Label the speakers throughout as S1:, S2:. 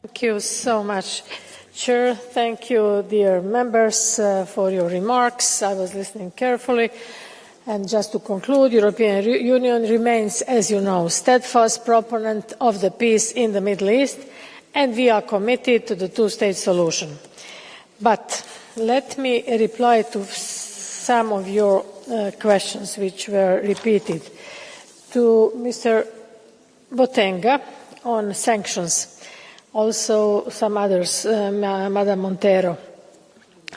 S1: Thank you so much, Chair. Thank you, dear members, for your remarks. I was listening carefully. And just to conclude, the European Union remains, as you know, steadfast proponent of the peace in the Middle East, and we are committed to the two-state solution. But let me reply to some of your questions which were repeated. To Mr. Botenga on sanctions, also some others, Madam Montero.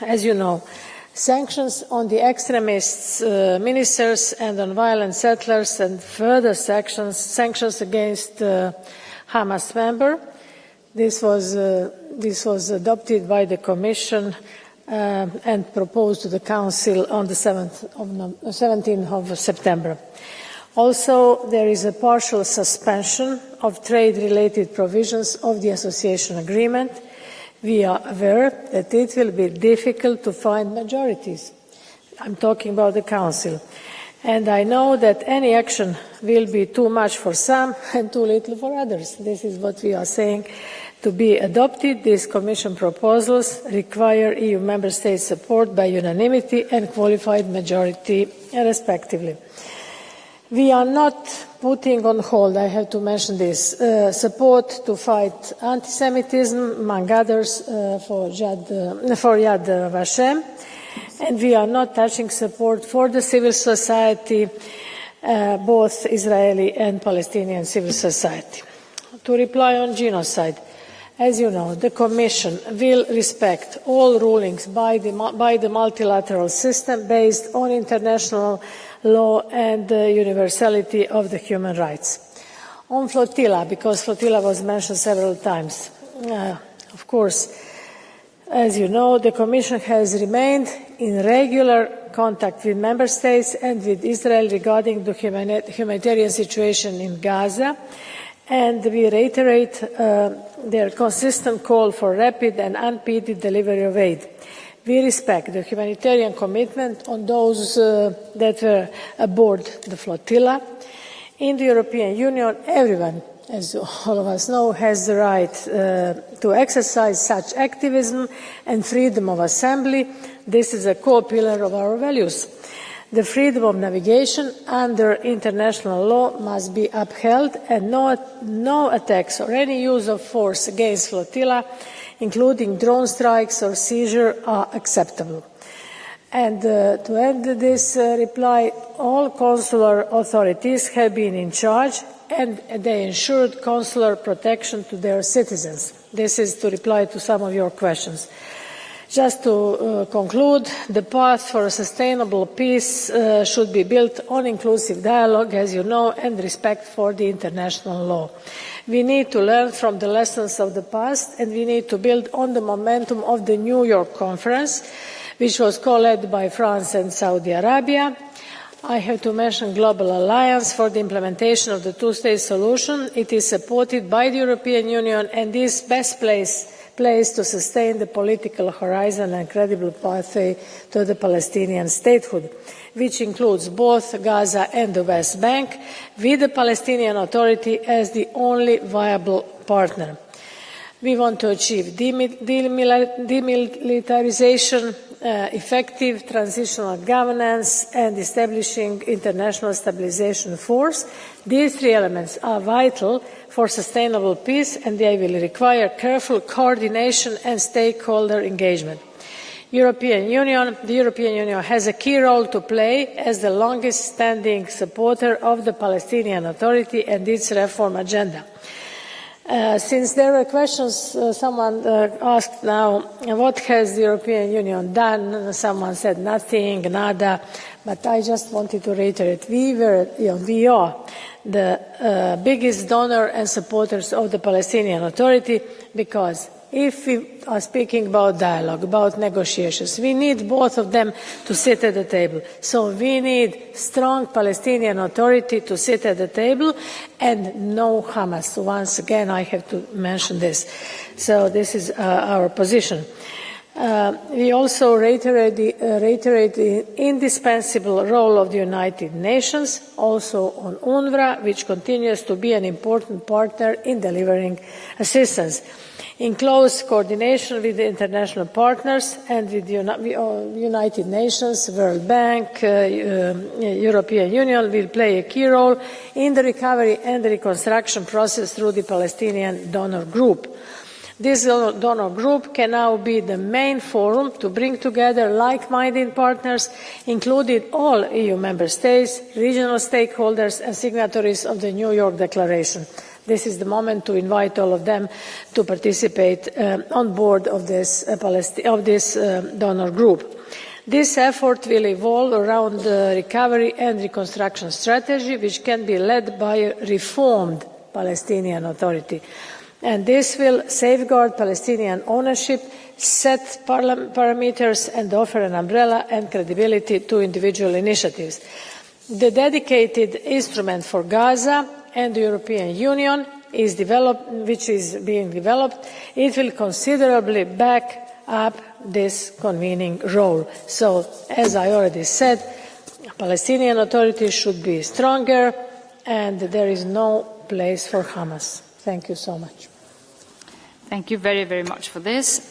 S1: As you know, sanctions on the extremists, ministers, and on violent settlers, and further sanctions against Hamas member. This was adopted by the Commission and proposed to the Council on the 17th of September. Also, there is a partial suspension of trade-related provisions of the association agreement. We are aware that it will be difficult to find majorities. I'm talking about the Council. And I know that any action will be too much for some and too little for others. This is what we are saying. To be adopted, these Commission proposals require EU member states' support by unanimity and qualified majority, respectively. We are not putting on hold, I have to mention this, support to fight anti-Semitism, among others, for Yad Vashem, and we are not touching support for the civil society, both Israeli and Palestinian civil society. To reply on genocide, as you know, the Commission will respect all rulings by the multilateral system based on international law and the universality of the human rights. On flotilla, because flotilla was mentioned several times, of course, as you know, the Commission has remained in regular contact with Member States and with Israel regarding the humanitarian situation in Gaza, and we reiterate their consistent call for rapid and unimpeded delivery of aid. We respect the humanitarian commitment on those that were aboard the flotilla. In the European Union, everyone, as all of us know, has the right to exercise such activism and freedom of assembly. This is a core pillar of our values. The freedom of navigation under international law must be upheld, and no attacks or any use of force against flotilla, including drone strikes or seizure, are acceptable. And to end this reply, all consular authorities have been in charge and they ensured consular protection to their citizens. This is to reply to some of your questions. Just to conclude, the path for a sustainable peace should be built on inclusive dialogue, as you know, and respect for the international law. We need to learn from the lessons of the past, and we need to build on the momentum of the New York conference, which was co-led by France and Saudi Arabia. I have to mention Global Alliance for the implementation of the two-state solution. It is supported by the European Union and is best placed to sustain the political horizon and credible pathway to the Palestinian statehood, which includes both Gaza and the West Bank, with the Palestinian Authority as the only viable partner. We want to achieve demilitarization, effective transitional governance, and establishing international stabilization force. These three elements are vital for sustainable peace, and they will require careful coordination and stakeholder engagement. The European Union has a key role to play as the longest-standing supporter of the Palestinian Authority and its reform agenda. Since there were questions, someone asked now, what has the European Union done? Someone said nothing, nada, but I just wanted to reiterate, we are the biggest donor and supporters of the Palestinian Authority, because if we are speaking about dialogue, about negotiations, we need both of them to sit at the table. So we need strong Palestinian Authority to sit at the table and no Hamas. Once again, I have to mention this. So this is our position. We also reiterate the indispensable role of the United Nations, also on UNRWA, which continues to be an important partner in delivering assistance. In close coordination with the international partners and with the United Nations, World Bank, European Union will play a key role in the recovery and the reconstruction process through the Palestinian Donor Group. This donor group can now be the main forum to bring together like-minded partners, including all EU member states, regional stakeholders and signatories of the New York Declaration. This is the moment to invite all of them to participate on board of this donor group. This effort will evolve around the recovery and reconstruction strategy, which can be led by a reformed Palestinian Authority. And this will safeguard Palestinian ownership, set parameters and offer an umbrella and credibility to individual initiatives. The dedicated instrument for Gaza and the European Union which is being developed, it will considerably back up this convening role. So, as I already said, Palestinian Authority should be stronger and there is no place for Hamas. Thank you so much.
S2: Thank you very, very much for this.